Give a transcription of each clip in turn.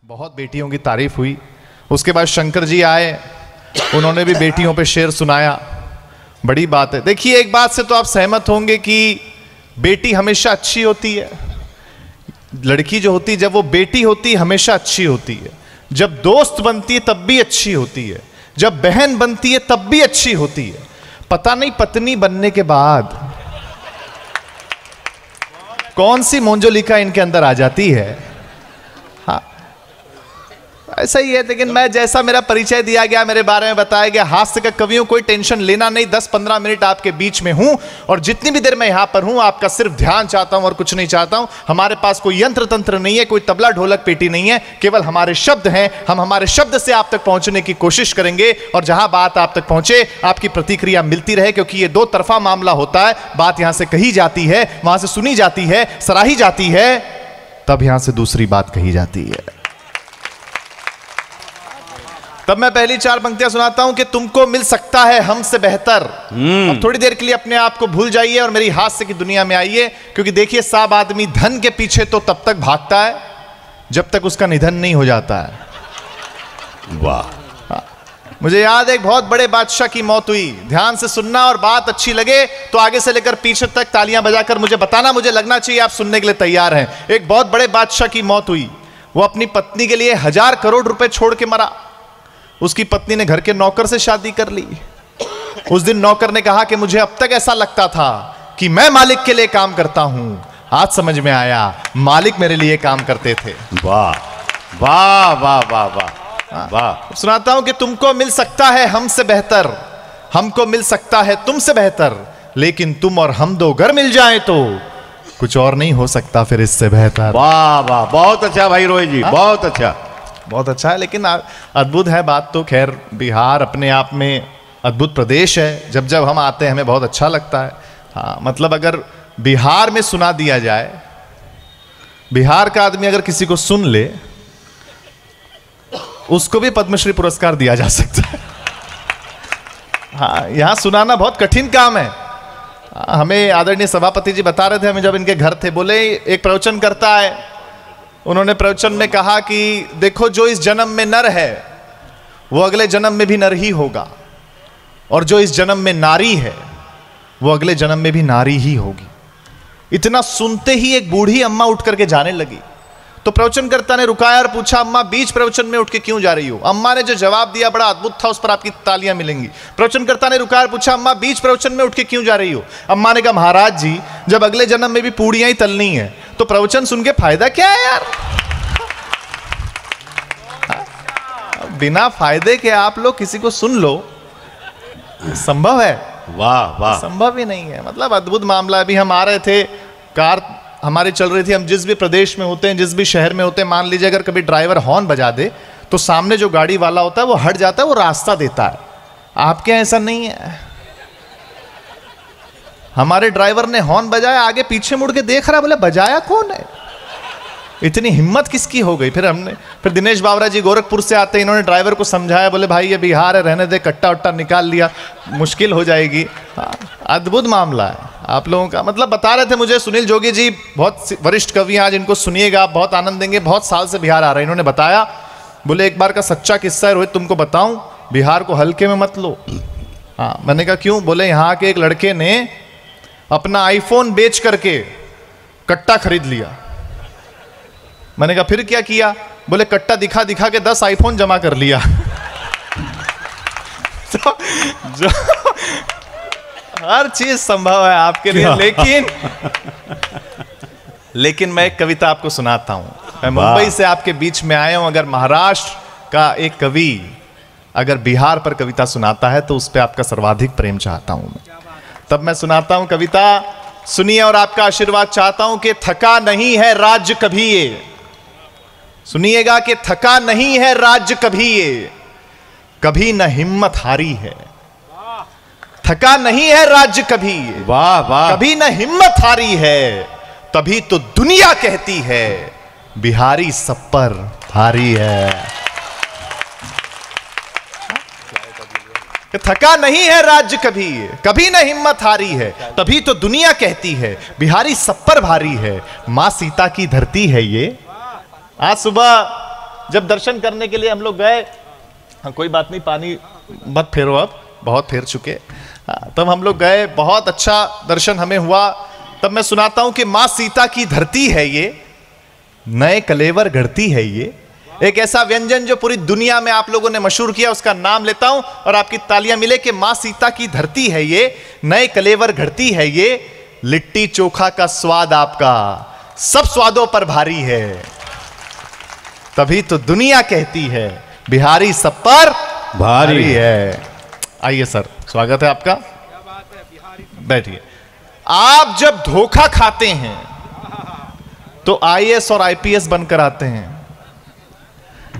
बहुत बेटियों की तारीफ हुई। उसके बाद शंकर जी आए, उन्होंने भी बेटियों पे शेर सुनाया। बड़ी बात है। देखिए, एक बात से तो आप सहमत होंगे कि बेटी हमेशा अच्छी होती है। लड़की जो होती है, जब वो बेटी होती है, हमेशा अच्छी होती है। जब दोस्त बनती है तब भी अच्छी होती है, जब बहन बनती है तब भी अच्छी होती है। पता नहीं पत्नी बनने के बाद कौन सी मोंजोलिका इनके अंदर आ जाती है। हाँ, ऐसा ही है। लेकिन मैं, जैसा मेरा परिचय दिया गया, मेरे बारे में बताया गया, हास्य का कवियों, कोई टेंशन लेना नहीं। 10-15 मिनट आपके बीच में हूं, और जितनी भी देर मैं यहां पर हूं, आपका सिर्फ ध्यान चाहता हूं और कुछ नहीं चाहता हूं। हमारे पास कोई यंत्र तंत्र नहीं है, कोई तबला ढोलक पेटी नहीं है, केवल हमारे शब्द हैं। हम हमारे शब्द से आप तक पहुंचने की कोशिश करेंगे, और जहां बात आप तक पहुंचे, आपकी प्रतिक्रिया मिलती रहे, क्योंकि यह दो तरफा मामला होता है। बात यहां से कही जाती है, वहां से सुनी जाती है, सराही जाती है, तब यहां से दूसरी बात कही जाती है। तब मैं पहली 4 पंक्तियां सुनाता हूं कि तुमको मिल सकता है हमसे बेहतर। अब थोड़ी देर के लिए अपने आप को भूल जाइए और मेरी हास्य की दुनिया में आइए, क्योंकि देखिए, सब आदमी धन के पीछे तो तब तक भागता है जब तक उसका निधन नहीं हो जाता है। वाह। मुझे याद है, एक बहुत बड़े बादशाह की मौत हुई। ध्यान से सुनना, और बात अच्छी लगे तो आगे से लेकर पीछे तक तालियां बजाकर मुझे बताना, मुझे लगना चाहिए आप सुनने के लिए तैयार हैं। एक बहुत बड़े बादशाह की मौत हुई। वो अपनी पत्नी के लिए 1000 करोड़ रुपए छोड़ के मरा। उसकी पत्नी ने घर के नौकर से शादी कर ली। उस दिन नौकर ने कहा कि मुझे अब तक ऐसा लगता था कि मैं मालिक के लिए काम करता हूं, आज समझ में आया मालिक मेरे लिए काम करते थे। वाह वाह वाह वाह वाह वाह। सुनाता हूं कि तुमको मिल सकता है हमसे बेहतर, हमको मिल सकता है तुमसे बेहतर, लेकिन तुम और हम दो घर मिल जाएं तो कुछ और नहीं हो सकता फिर इससे बेहतर। वाह वाह, बहुत अच्छा भाई रोहित जी, बहुत अच्छा, बहुत अच्छा है। लेकिन अद्भुत है बात तो। खैर, बिहार अपने आप में अद्भुत प्रदेश है। जब जब हम आते हैं हमें बहुत अच्छा लगता है। हाँ, मतलब अगर बिहार में सुना दिया जाए, बिहार का आदमी अगर किसी को सुन ले, उसको भी पद्मश्री पुरस्कार दिया जा सकता है। हाँ, यहां सुनाना बहुत कठिन काम है। हमें आदरणीय सभापति जी बता रहे थे, हमें जब इनके घर थे, बोले एक प्रवचन करता है, उन्होंने प्रवचन में कहा कि देखो, जो इस जन्म में नर है वो अगले जन्म में भी नर ही होगा, और जो इस जन्म में नारी है वो अगले जन्म में भी नारी ही होगी। इतना सुनते ही एक बूढ़ी अम्मा उठ करके जाने लगी। तो प्रवचनकर्ता ने रुकाया और पूछा, अम्मा बीच प्रवचन में उठ के क्यों जा रही हो? अम्मा ने जो जवाब दिया बड़ा अद्भुत था, उस पर आपकी तालियां मिलेंगी। प्रवचनकर्ता ने रुकाया और पूछा, अम्मा बीच प्रवचन में उठ के क्यों जा रही हो? अम्मा ने कहा, महाराज जी, जब अगले जन्म में भी पूड़ियां ही तलनी है तो प्रवचन सुन के फायदा क्या है यार? बिना फायदे के आप लोग किसी को सुन लो, संभव है? वाह वाह, संभव ही नहीं है। मतलब अद्भुत मामला। अभी हम आ रहे थे, कार हमारी चल रही थी, हम जिस भी प्रदेश में होते हैं, जिस भी शहर में होते हैं, मान लीजिए अगर कभी ड्राइवर हॉर्न बजा दे तो सामने जो गाड़ी वाला होता है वो हट जाता है, वो रास्ता देता है। आपके यहाँ ऐसा नहीं है। हमारे ड्राइवर ने हॉर्न बजाया, आगे पीछे मुड़ के देख रहा, बोले बजाया कौन है? इतनी हिम्मत किसकी हो गई? फिर दिनेश बावरा जी गोरखपुर से आते, इन्होंने ड्राइवर को समझाया, बोले भाई ये बिहार है, रहने दे, कट्टा उट्टा निकाल लिया, मुश्किल हो जाएगी। अद्भुत मामला है आप लोगों का। मतलब बता रहे थे मुझे सुनील जोगी जी, बहुत वरिष्ठ कवि, आज इनको सुनिएगा, आप बहुत आनंद देंगे। बहुत साल से बिहार आ रहे हैं। इन्होंने बताया, बोले एक बार का सच्चा किस्सा है रोहित, तुमको बताऊं, बिहार को हल्के में मत लो। हाँ, मैंने कहा क्यों? बोले यहाँ के एक लड़के ने अपना आईफोन बेच करके कट्टा खरीद लिया। मैंने कहा फिर क्या किया? बोले कट्टा दिखा दिखा के 10 आईफोन जमा कर लिया। तो जो हर चीज संभव है आपके लिए। लेकिन मैं एक कविता आपको सुनाता हूं। मैं मुंबई से आपके बीच में आया हूं। अगर महाराष्ट्र का एक कवि अगर बिहार पर कविता सुनाता है तो उस पर आपका सर्वाधिक प्रेम चाहता हूं मैं। तब मैं सुनाता हूं कविता, सुनिए और आपका आशीर्वाद चाहता हूं कि थका नहीं है राज्य कभी ये। सुनिएगा कि थका नहीं है राज्य कभी ये, कभी न हिम्मत हारी है। थका नहीं है राज्य कभी, वाह वाह, कभी न हिम्मत हारी है, तभी तो दुनिया कहती है बिहारी सब पर भारी है। थका नहीं है राज्य कभी, कभी न हिम्मत हारी है, तभी तो दुनिया कहती है बिहारी सब पर भारी है। मां सीता की धरती है ये। आज सुबह जब दर्शन करने के लिए हम लोग गए, हाँ कोई बात नहीं, पानी मत फेरो, अब बहुत फेर चुके। तब हम लोग गए, बहुत अच्छा दर्शन हमें हुआ। तब मैं सुनाता हूं कि मां सीता की धरती है ये, नए कलेवर गढ़ती है ये। एक ऐसा व्यंजन जो पूरी दुनिया में आप लोगों ने मशहूर किया, उसका नाम लेता हूं और आपकी तालियां मिले कि मां सीता की धरती है ये, नए कलेवर घड़ती है ये। लिट्टी चोखा का स्वाद आपका सब स्वादों पर भारी है, तभी तो दुनिया कहती है बिहारी सब पर भारी है। आइए सर, स्वागत है आपका, बैठिए। आप जब धोखा खाते हैं तो आईएएस और आईपीएस बनकर आते हैं।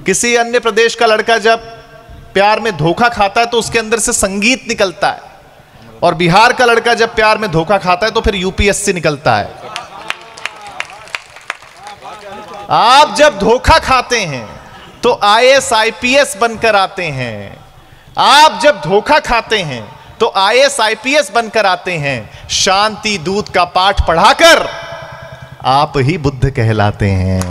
किसी अन्य प्रदेश का लड़का जब प्यार में धोखा खाता है तो उसके अंदर से संगीत निकलता है, और बिहार का लड़का जब प्यार में धोखा खाता है तो फिर यूपीएससी निकलता है। आप जब धोखा खाते हैं तो आईएएस आईपीएस बनकर आते हैं। आप जब धोखा खाते हैं तो आईएएस आईपीएस बनकर आते हैं। शांति दूत का पाठ पढ़ाकर आप ही बुद्ध कहलाते हैं।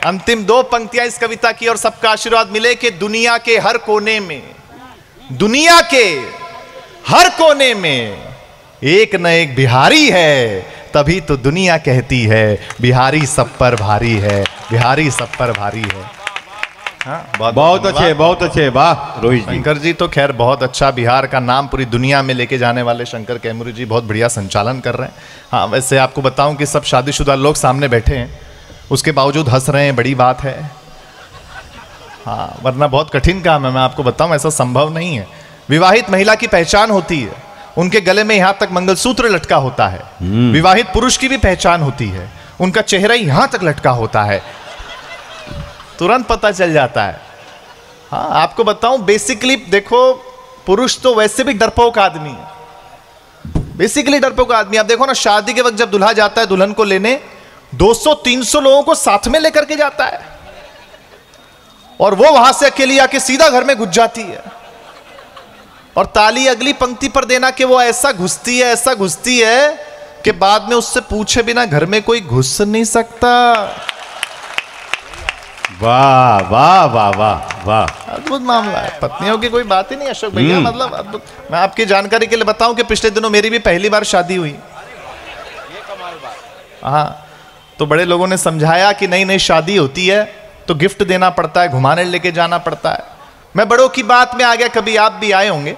अंतिम दो पंक्तियां इस कविता की, और सबका आशीर्वाद मिले कि दुनिया के हर कोने में, दुनिया के हर कोने में एक न एक बिहारी है, तभी तो दुनिया कहती है बिहारी सब पर भारी है, बिहारी सब पर भारी है। हाँ, बहुत अच्छे, बहुत अच्छे, वाह रोहित जी। शंकर जी तो खैर बहुत अच्छा, बिहार का नाम पूरी दुनिया में लेके जाने वाले शंकर कैमूरी जी बहुत बढ़िया संचालन कर रहे हैं। हाँ, वैसे आपको बताऊं कि सब शादीशुदा लोग सामने बैठे हैं, उसके बावजूद हंस रहे हैं, बड़ी बात है। हाँ, वरना बहुत कठिन काम है, मैं आपको बताऊं, ऐसा संभव नहीं है। विवाहित महिला की पहचान होती है, उनके गले में यहां तक मंगलसूत्र लटका होता है। विवाहित पुरुष की भी पहचान होती है, उनका चेहरा यहां तक लटका होता है, तुरंत पता चल जाता है। हाँ, आपको बताऊं, बेसिकली देखो, पुरुष तो वैसे भी डरपोक आदमी है, बेसिकली डरपोक आदमी। आप देखो ना, शादी के वक्त जब दूल्हा जाता है दुल्हन को लेने, 200-300 लोगों को साथ में लेकर के जाता है, और वो वहां से अकेली आके सीधा घर में घुस जाती है, और ताली अगली पंक्ति पर देना कि वो ऐसा घुसती है, ऐसा घुसती है कि बाद में उससे पूछे बिना घर में कोई घुस नहीं सकता। वाह वाह वाह वाह वाह, अद्भुत मामला है, पत्नियों की कोई बात ही नहीं अशोक भैया, मतलब अद्भुत। मैं आपकी जानकारी के लिए बताऊं कि पिछले दिनों मेरी भी पहली बार शादी हुई। हाँ, तो बड़े लोगों ने समझाया कि नई नई शादी होती है तो गिफ्ट देना पड़ता है, घुमाने लेके जाना पड़ता है। मैं बड़ों की बात में आ गया, कभी आप भी आए होंगे।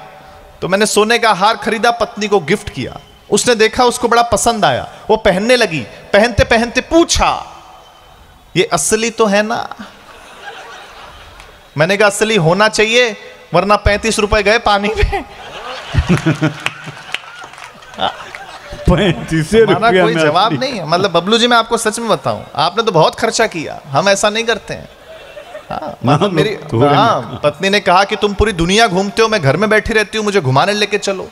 तो मैंने सोने का हार खरीदा, पत्नी को गिफ्ट किया, उसने देखा, उसको बड़ा पसंद आया, वो पहनने लगी। पहनते पहनते पूछा, ये असली तो है ना? मैंने कहा असली होना चाहिए, वरना 35 रुपए गए पानी में। 35 हमारा कोई जवाब नहीं है। मतलब बबलू जी, मैं आपको सच में बताऊं, आपने तो बहुत खर्चा किया, हम ऐसा नहीं करते हैं। हाँ, मतलब मेरी पत्नी ने कहा कि तुम पूरी दुनिया घूमते हो, मैं घर में बैठी रहती हूँ, मुझे घुमाने लेके चलो।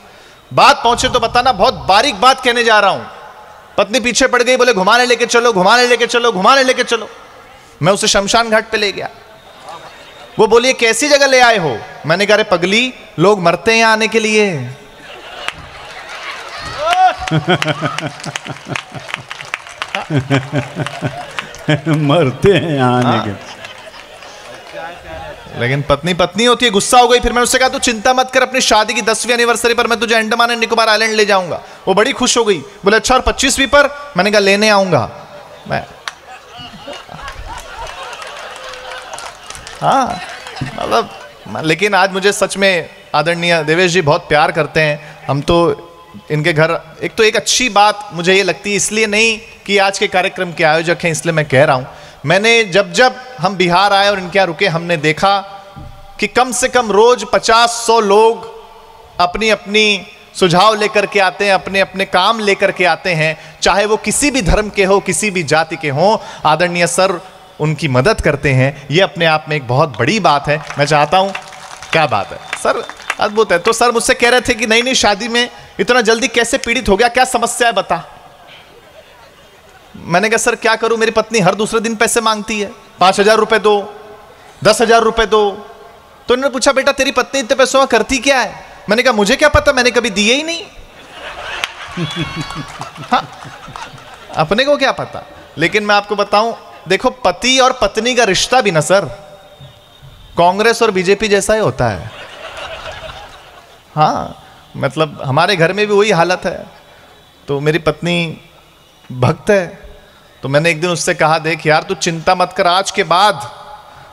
बात पहुंचे तो बताना, बहुत बारीक बात कहने जा रहा हूं। पत्नी पीछे पड़ गई, बोले घुमाने लेके चलो, घुमाने लेके चलो, घुमाने लेके चलो। मैं उसे शमशान घाट पे ले गया। वो बोली कैसी जगह ले आए हो? मैंने कहा, अरे पगली, लोग मरते हैं आने के लिए। मरते हैं आने के। लेकिन पत्नी होती है, गुस्सा हो गई। फिर मैंने उससे कहा, तू चिंता मत कर, अपनी शादी की 10वीं एनिवर्सरी पर मैं तुझे अंडमान एंड निकोबार आइलैंड ले जाऊंगा। वो बड़ी खुश हो गई, बोले अच्छा, और 25वीं पर? मैंने कहा लेने आऊंगा मैं। हाँ, मतलब, लेकिन आज मुझे सच में आदरणीय देवेश जी बहुत प्यार करते हैं। हम तो इनके घर, एक अच्छी बात मुझे ये लगती है, इसलिए नहीं कि आज के कार्यक्रम के आयोजक हैं इसलिए मैं कह रहा हूं। मैंने जब हम बिहार आए और इनके यहाँ रुके, हमने देखा कि कम से कम रोज 50-100 लोग अपनी अपनी सुझाव लेकर के आते हैं, अपने अपने काम लेकर के आते हैं, चाहे वो किसी भी धर्म के हो, किसी भी जाति के हो। आदरणीय सर उनकी मदद करते हैं, ये अपने आप में एक बहुत बड़ी बात है। मैं चाहता हूं, क्या बात है सर, अद्भुत है। तो सर मुझसे कह रहे थे कि नई नई शादी में इतना जल्दी कैसे पीड़ित हो गया, क्या समस्या है बता। मैंने कहा सर क्या करूं, मेरी पत्नी हर दूसरे दिन पैसे मांगती है, 5,000 रुपए दो, 10,000 रुपए दो। तो उन्होंने पूछा, बेटा तेरी पत्नी इतने पैसों में करती क्या है? मैंने कहा मुझे क्या पता, मैंने कभी दिए ही नहीं। हाँ, अपने को क्या पता। लेकिन मैं आपको बताऊं, देखो पति और पत्नी का रिश्ता भी ना सर कांग्रेस और बीजेपी जैसा ही होता है। हाँ मतलब हमारे घर में भी वही हालत है। तो मेरी पत्नी भक्त है, तो मैंने एक दिन उससे कहा, देख यार तू चिंता मत कर, आज के बाद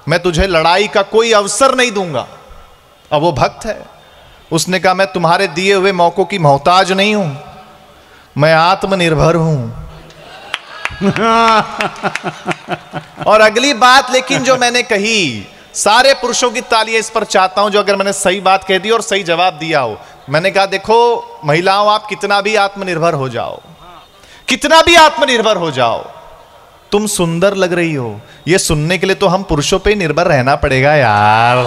मैं तुझे लड़ाई का कोई अवसर नहीं दूंगा। अब वो भक्त है, उसने कहा मैं तुम्हारे दिए हुए मौकों की मोहताज नहीं हूं, मैं आत्मनिर्भर हूं। और अगली बात लेकिन जो मैंने कही, सारे पुरुषों की तालियां इस पर चाहता हूं जो अगर मैंने सही बात कह दी और सही जवाब दिया हो। मैंने कहा देखो महिलाओं, आप कितना भी आत्मनिर्भर हो जाओ, कितना भी आत्मनिर्भर हो जाओ, तुम सुंदर लग रही हो, यह सुनने के लिए तो हम पुरुषों पे ही निर्भर रहना पड़ेगा यार।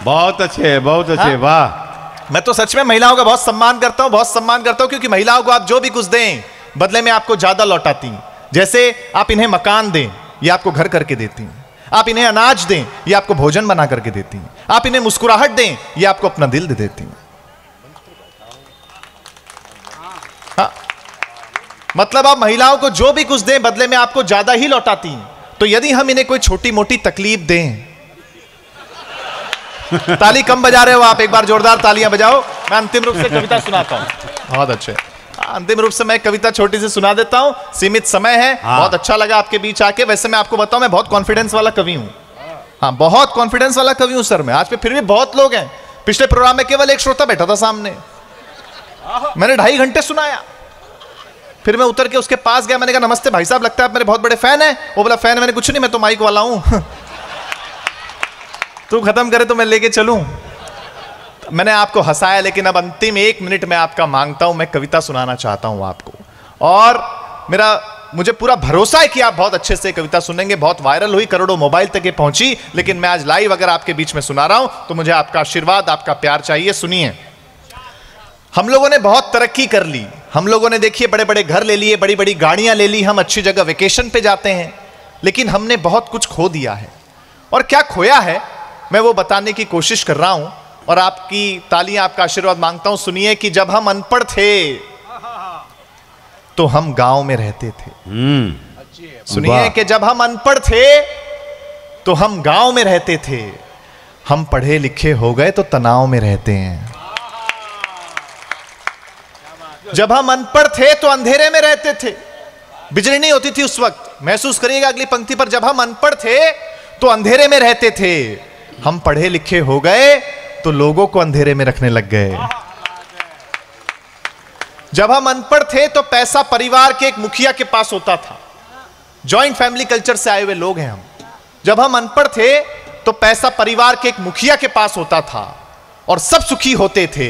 बहुत अच्छे, बहुत अच्छे। हाँ? वाह। मैं तो सच में महिलाओं का बहुत सम्मान करता हूं, बहुत सम्मान करता हूं, क्योंकि महिलाओं को आप जो भी कुछ दें बदले में आपको ज्यादा लौटाती। जैसे आप इन्हें मकान दें, ये आपको घर करके देती हैं। आप इन्हें अनाज दें, ये आपको भोजन बना करके देती हैं। आप इन्हें मुस्कुराहट दें, ये आपको अपना दिल दे देती हैं। हाँ, मतलब आप महिलाओं को जो भी कुछ दें बदले में आपको ज्यादा ही लौटाती हैं। तो यदि हम इन्हें कोई छोटी मोटी तकलीफ दें, ताली कम बजा रहे हो आप, एक बार जोरदार तालियां बजाओ। मैं अंतिम रूप से कविता सुनाता हूं। बहुत अच्छे, अंतिम रूप से मैं कविता छोटी सी सुना देता हूं, सीमित समय है। बहुत अच्छा लगा आपके बीच आके। वैसे मैं आपको बताऊं, मैं बहुत कॉन्फिडेंस वाला कवि हूं। हाँ, बहुत कॉन्फिडेंस वाला कवि हूं सर मैं। आज पे फिर भी बहुत लोग हैं। पिछले प्रोग्राम में केवल एक श्रोता बैठा था सामने, मैंने 2.5 घंटे सुनाया। फिर मैं उतर के उसके पास गया, मैंने कहा नमस्ते भाई साहब, लगता है आप मेरे बहुत बड़े फैन हैं। वो बोला फैन मैंने कुछ नहीं, मैं तो माइक वाला हूं। तू खत्म करे तो मैं लेके चलूं। मैंने आपको हंसाया, लेकिन अब अंतिम 1 मिनट में आपका मांगता हूं, मैं कविता सुनाना चाहता हूं आपको। और मुझे पूरा भरोसा है कि आप बहुत अच्छे से कविता सुनेंगे। बहुत वायरल हुई, करोड़ों मोबाइल तक ये पहुंची, लेकिन मैं आज लाइव अगर आपके बीच में सुना रहा हूं तो मुझे आपका आशीर्वाद, आपका प्यार चाहिए। सुनिए। हम लोगों ने बहुत तरक्की कर ली, हम लोगों ने देखिए बड़े बड़े घर ले लिए, बड़ी बड़ी गाड़ियां ले ली, हम अच्छी जगह वेकेशन पे जाते हैं, लेकिन हमने बहुत कुछ खो दिया है। और क्या खोया है मैं वो बताने की कोशिश कर रहा हूं, और आपकी तालियां, आपका आशीर्वाद मांगता हूं। सुनिए कि जब हम अनपढ़ थे तो हम गांव में रहते थे। सुनिए कि जब हम अनपढ़ थे तो हम गांव में रहते थे, हम पढ़े लिखे हो गए तो तनाव में रहते हैं। जब हम अनपढ़ थे तो अंधेरे में रहते थे, बिजली नहीं होती थी उस वक्त। महसूस करिएगा अगली पंक्ति पर, जब हम अनपढ़ थे तो अंधेरे में रहते थे, हम पढ़े लिखे हो गए तो लोगों को अंधेरे में रखने लग गए। जब हम अनपढ़ थे तो पैसा परिवार के एक मुखिया के पास होता था। जॉइंट फैमिली कल्चर से आए हुए लोग हैं हम। जब हम अनपढ़ थे तो पैसा परिवार के एक मुखिया के पास होता था और सब सुखी होते थे।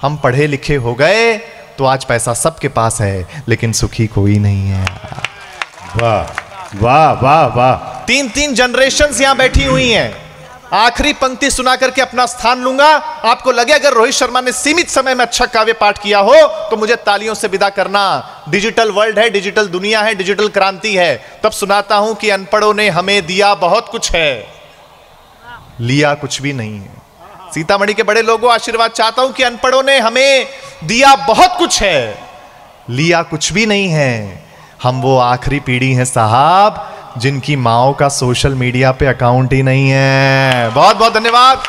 हम पढ़े लिखे हो गए तो आज पैसा सबके पास है, लेकिन सुखी कोई नहीं है। वाह वाह वाह वाह। 3 जनरेशंस यहां बैठी हुई हैं। आखिरी पंक्ति सुना करके अपना स्थान लूंगा। आपको लगे अगर रोहित शर्मा ने सीमित समय में अच्छा काव्य पाठ किया हो तो मुझे तालियों से विदा करना। डिजिटल वर्ल्ड है, डिजिटल दुनिया है, डिजिटल क्रांति है। तब सुनाता हूं कि अनपढ़ों ने हमें दिया बहुत कुछ है, लिया कुछ भी नहीं है। सीतामढ़ी के बड़े लोगों, आशीर्वाद चाहता हूं कि अनपढ़ों ने हमें दिया बहुत कुछ है, लिया कुछ भी नहीं है। हम वो आखिरी पीढ़ी हैं साहब जिनकी माओ का सोशल मीडिया पे अकाउंट ही नहीं है। बहुत बहुत धन्यवाद।